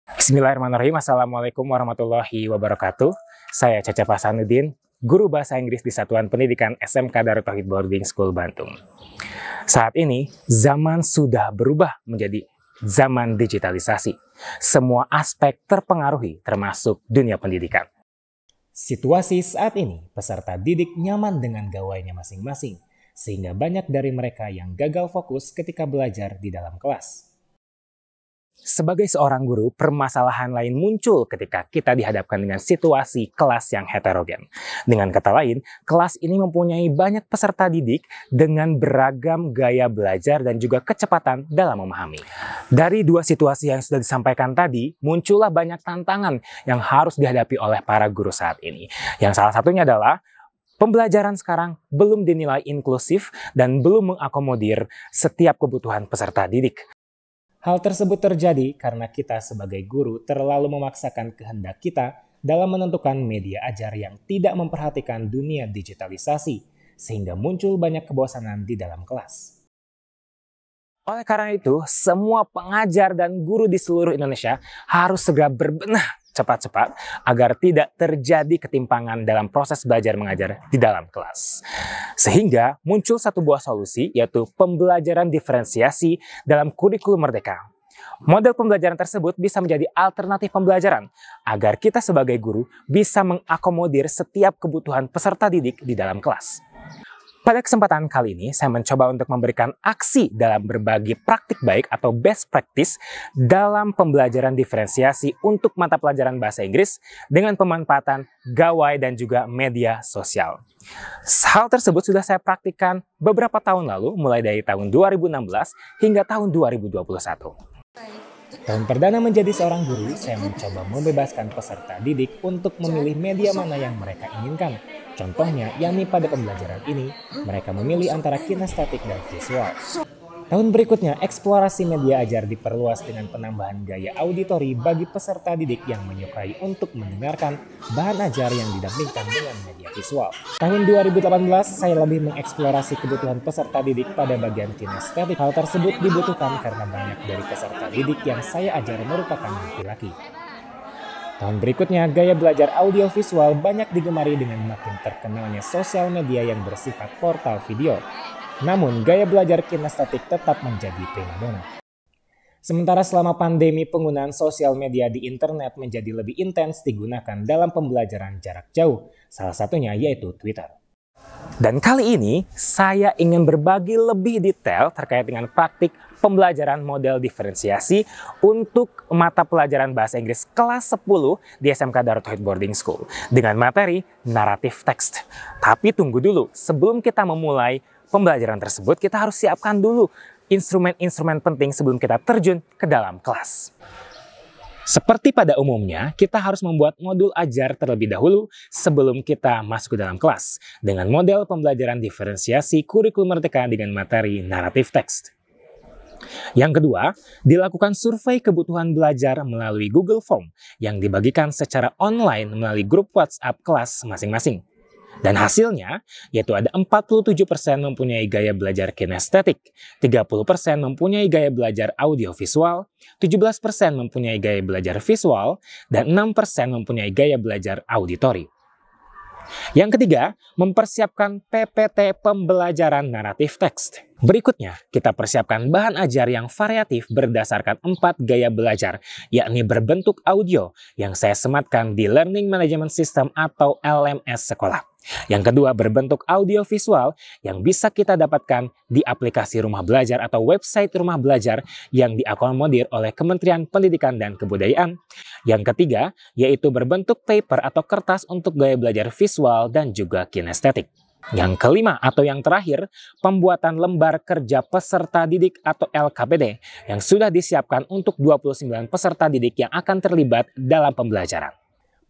Bismillahirrahmanirrahim. Assalamualaikum warahmatullahi wabarakatuh. Saya Cecep Hasanuddin, guru bahasa Inggris di Satuan Pendidikan SMK Darut Tauhid Boarding School Bantung. Saat ini, zaman sudah berubah menjadi zaman digitalisasi. Semua aspek terpengaruhi, termasuk dunia pendidikan. Situasi saat ini, peserta didik nyaman dengan gawainya masing-masing, sehingga banyak dari mereka yang gagal fokus ketika belajar di dalam kelas. Sebagai seorang guru, permasalahan lain muncul ketika kita dihadapkan dengan situasi kelas yang heterogen. Dengan kata lain, kelas ini mempunyai banyak peserta didik dengan beragam gaya belajar dan juga kecepatan dalam memahami. Dari dua situasi yang sudah disampaikan tadi, muncullah banyak tantangan yang harus dihadapi oleh para guru saat ini. Yang salah satunya adalah pembelajaran sekarang belum dinilai inklusif dan belum mengakomodir setiap kebutuhan peserta didik. Hal tersebut terjadi karena kita sebagai guru terlalu memaksakan kehendak kita dalam menentukan media ajar yang tidak memperhatikan dunia digitalisasi, sehingga muncul banyak kebosanan di dalam kelas. Oleh karena itu, semua pengajar dan guru di seluruh Indonesia harus segera berbenah cepat-cepat agar tidak terjadi ketimpangan dalam proses belajar mengajar di dalam kelas. Sehingga muncul satu buah solusi, yaitu pembelajaran diferensiasi dalam kurikulum merdeka. Model pembelajaran tersebut bisa menjadi alternatif pembelajaran agar kita sebagai guru bisa mengakomodir setiap kebutuhan peserta didik di dalam kelas. Pada kesempatan kali ini, saya mencoba untuk memberikan aksi dalam berbagi praktik baik atau best practice dalam pembelajaran diferensiasi untuk mata pelajaran bahasa Inggris dengan pemanfaatan gawai dan juga media sosial. Hal tersebut sudah saya praktikkan beberapa tahun lalu, mulai dari tahun 2016 hingga tahun 2021. Tahun perdana menjadi seorang guru, saya mencoba membebaskan peserta didik untuk memilih media mana yang mereka inginkan. Contohnya, yakni pada pembelajaran ini, mereka memilih antara kinestetik dan visual. Tahun berikutnya, eksplorasi media ajar diperluas dengan penambahan gaya auditori bagi peserta didik yang menyukai untuk mendengarkan bahan ajar yang didampingkan dengan media visual. Tahun 2018, saya lebih mengeksplorasi kebutuhan peserta didik pada bagian kinestetik. Hal tersebut dibutuhkan karena banyak dari peserta didik yang saya ajar merupakan laki-laki. Tahun berikutnya, gaya belajar audiovisual banyak digemari dengan makin terkenalnya sosial media yang bersifat portal video. Namun, gaya belajar kinestetik tetap menjadi primadona. Sementara selama pandemi, penggunaan sosial media di internet menjadi lebih intens digunakan dalam pembelajaran jarak jauh, salah satunya yaitu Twitter. Dan kali ini, saya ingin berbagi lebih detail terkait dengan praktik pembelajaran model diferensiasi untuk mata pelajaran bahasa Inggris kelas 10 di SMK Darut Tauhid Boarding School dengan materi naratif teks. Tapi tunggu dulu, sebelum kita memulai pembelajaran tersebut, kita harus siapkan dulu instrumen-instrumen penting sebelum kita terjun ke dalam kelas. Seperti pada umumnya, kita harus membuat modul ajar terlebih dahulu sebelum kita masuk ke dalam kelas dengan model pembelajaran diferensiasi kurikulum merdeka dengan materi naratif teks. Yang kedua, dilakukan survei kebutuhan belajar melalui Google Form yang dibagikan secara online melalui grup WhatsApp kelas masing-masing. Dan hasilnya, yaitu ada 47% mempunyai gaya belajar kinestetik, 30% mempunyai gaya belajar audiovisual, 17% mempunyai gaya belajar visual, dan 6% mempunyai gaya belajar auditori. Yang ketiga, mempersiapkan PPT pembelajaran naratif teks. Berikutnya, kita persiapkan bahan ajar yang variatif berdasarkan 4 gaya belajar, yakni berbentuk audio yang saya sematkan di Learning Management System atau LMS sekolah. Yang kedua, berbentuk audio visual yang bisa kita dapatkan di aplikasi rumah belajar atau website rumah belajar yang diakomodir oleh Kementerian Pendidikan dan Kebudayaan. Yang ketiga, yaitu berbentuk paper atau kertas untuk gaya belajar visual dan juga kinestetik. Yang kelima atau yang terakhir, pembuatan lembar kerja peserta didik atau LKPD yang sudah disiapkan untuk 29 peserta didik yang akan terlibat dalam pembelajaran.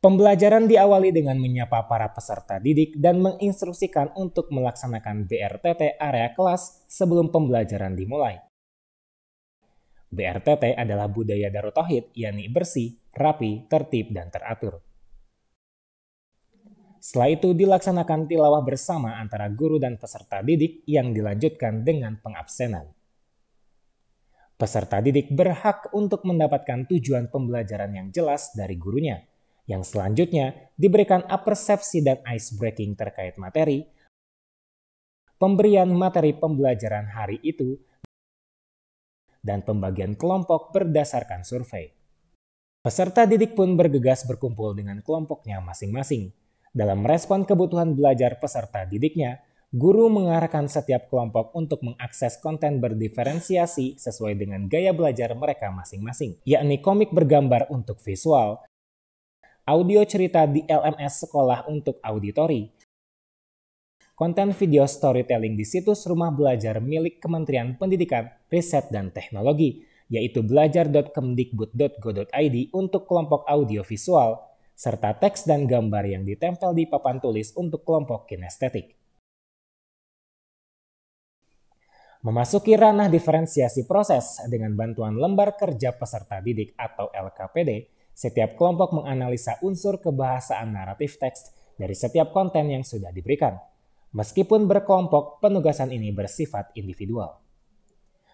Pembelajaran diawali dengan menyapa para peserta didik dan menginstruksikan untuk melaksanakan BRTT area kelas sebelum pembelajaran dimulai. BRTT adalah budaya Darut Tauhid, yakni bersih, rapi, tertib, dan teratur. Setelah itu dilaksanakan tilawah bersama antara guru dan peserta didik yang dilanjutkan dengan pengabsenan. Peserta didik berhak untuk mendapatkan tujuan pembelajaran yang jelas dari gurunya, yang selanjutnya diberikan persepsi dan ice breaking terkait materi, pemberian materi pembelajaran hari itu, dan pembagian kelompok berdasarkan survei. Peserta didik pun bergegas berkumpul dengan kelompoknya masing-masing. Dalam merespon kebutuhan belajar peserta didiknya, guru mengarahkan setiap kelompok untuk mengakses konten berdiferensiasi sesuai dengan gaya belajar mereka masing-masing, yakni komik bergambar untuk visual, audio cerita di LMS sekolah untuk auditori, konten video storytelling di situs rumah belajar milik Kementerian Pendidikan, Riset dan Teknologi, yaitu belajar.kemdikbud.go.id untuk kelompok audiovisual, serta teks dan gambar yang ditempel di papan tulis untuk kelompok kinestetik. Memasuki ranah diferensiasi proses dengan bantuan lembar kerja peserta didik atau LKPD, setiap kelompok menganalisa unsur kebahasaan naratif teks dari setiap konten yang sudah diberikan. Meskipun berkelompok, penugasan ini bersifat individual.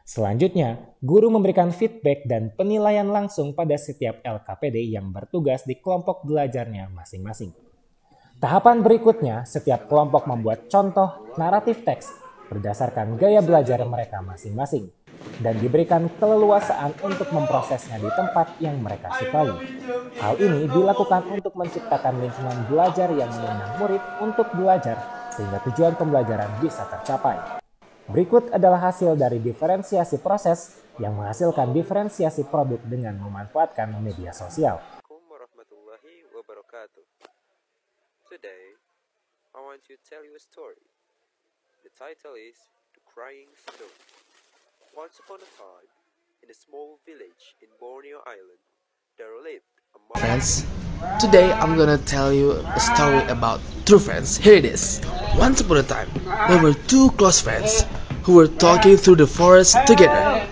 Selanjutnya, guru memberikan feedback dan penilaian langsung pada setiap LKPD yang bertugas di kelompok belajarnya masing-masing. Tahapan berikutnya, setiap kelompok membuat contoh naratif teks berdasarkan gaya belajar mereka masing-masing dan diberikan keleluasaan untuk memprosesnya di tempat yang mereka sukai. Hal ini dilakukan untuk menciptakan lingkungan belajar yang mengundang murid untuk belajar sehingga tujuan pembelajaran bisa tercapai. Berikut adalah hasil dari diferensiasi proses yang menghasilkan diferensiasi produk dengan memanfaatkan media sosial. Assalamualaikum warahmatullahi wabarakatuh. Today, I want to tell you a story. The title is The Crying Stone. Once upon a time, in a small village in Borneo Island, there lived a mother. Friends, today I'm gonna tell you a story about two friends. Here it is. Once upon a time, there were two close friends who were talking through the forest together,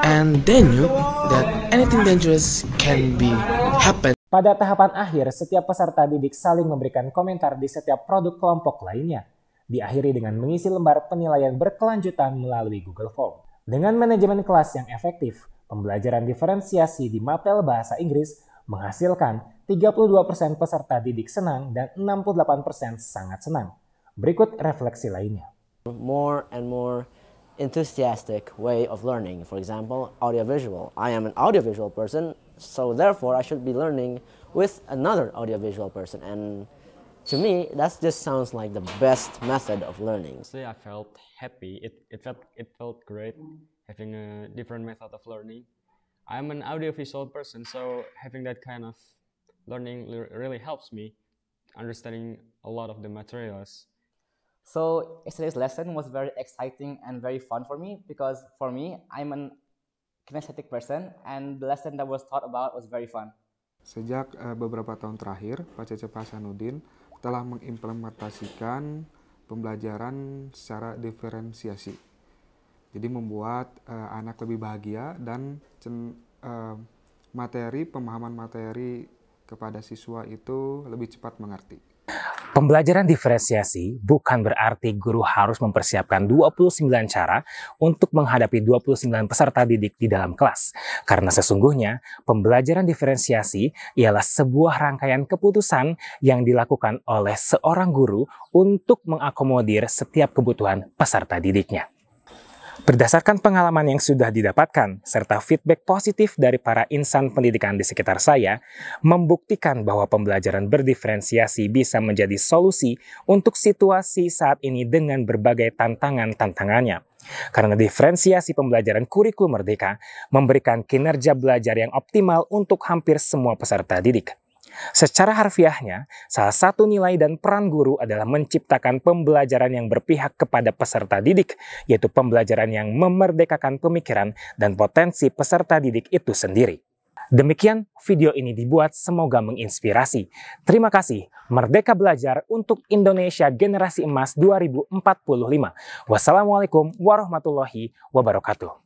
and they knew that anything dangerous can be happen. Pada tahapan akhir, setiap peserta didik saling memberikan komentar di setiap produk kelompok lainnya. Diakhiri dengan mengisi lembar penilaian berkelanjutan melalui Google Form. Dengan manajemen kelas yang efektif, pembelajaran diferensiasi di Mapel Bahasa Inggris menghasilkan 32% peserta didik senang dan 68% sangat senang. Berikut refleksi lainnya. More and more enthusiastic way of learning. For example, audiovisual. I am an audiovisual person, so therefore I should be learning with another audiovisual person. And to me, that just sounds like the best method of learning. I felt happy. It felt great having a different method of learning. I'm an audiovisual person, so having that kind of learning really helps me understanding a lot of the materials. So yesterday's lesson was very exciting and very fun for me because for me, I'm a kinesthetic person and the lesson that was taught about was very fun. Sejak beberapa tahun terakhir, Pak Cecep Hasanuddin telah mengimplementasikan pembelajaran secara diferensiasi. Jadi membuat anak lebih bahagia dan pemahaman materi kepada siswa itu lebih cepat mengerti. Pembelajaran diferensiasi bukan berarti guru harus mempersiapkan 29 cara untuk menghadapi 29 peserta didik di dalam kelas. Karena sesungguhnya pembelajaran diferensiasi ialah sebuah rangkaian keputusan yang dilakukan oleh seorang guru untuk mengakomodir setiap kebutuhan peserta didiknya. Berdasarkan pengalaman yang sudah didapatkan, serta feedback positif dari para insan pendidikan di sekitar saya, membuktikan bahwa pembelajaran berdiferensiasi bisa menjadi solusi untuk situasi saat ini dengan berbagai tantangannya. Karena diferensiasi pembelajaran kurikulum merdeka memberikan kinerja belajar yang optimal untuk hampir semua peserta didik. Secara harfiahnya, salah satu nilai dan peran guru adalah menciptakan pembelajaran yang berpihak kepada peserta didik, yaitu pembelajaran yang memerdekakan pemikiran dan potensi peserta didik itu sendiri. Demikian video ini dibuat, semoga menginspirasi. Terima kasih. Merdeka belajar untuk Indonesia Generasi Emas 2045. Wassalamualaikum warahmatullahi wabarakatuh.